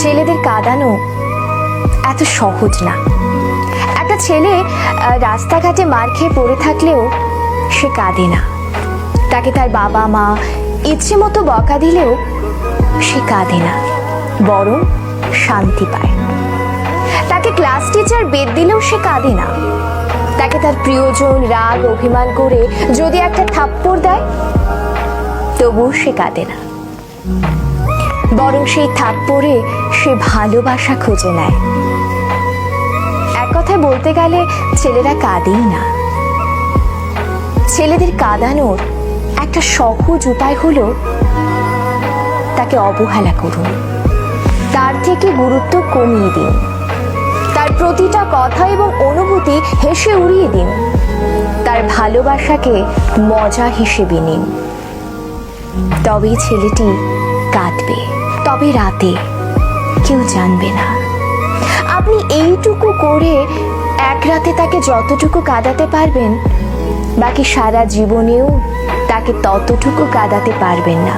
ছেলেদের কাঁদানো এত সহজ না। একটা ছেলে রাস্তাঘাটে মার খেয়ে পড়ে থাকলেও সে কাঁদে না। তাকে তার বাবা মা ইচ্ছে মতো বকা দিলেও সে কাঁদে না, বরং শান্তি পায়। তাকে ক্লাস টিচার বেদ দিলেও সে কাঁদে না। তাকে তার প্রিয়জন রাগ অভিমান করে যদি একটা থাপ্পড় দেয়, তবুও সে কাঁদে না, বরং সেই থাপ্পড়ে সে ভালোবাসা খুঁজে নেয়। এক কথায় বলতে গেলে ছেলেরা কাঁদেই না। ছেলেদের কাঁদানোর একটা সহজ উপায় হলো তাকে অবহেলা করুন, তার থেকে গুরুত্ব কমিয়ে দিন, তার প্রতিটা কথা এবং অনুভূতি হেসে উড়িয়ে দিন, তার ভালোবাসাকে মজা হিসেবে নিন। তবেই ছেলেটি কাঁদবে, তবে রাতে কেউ জানবে না। আপনি এইটুকু করে এক রাতে তাকে যতটুকু কাঁদাতে পারবেন, বাকি সারা জীবনেও তাকে ততটুকু কাঁদাতে পারবেন না।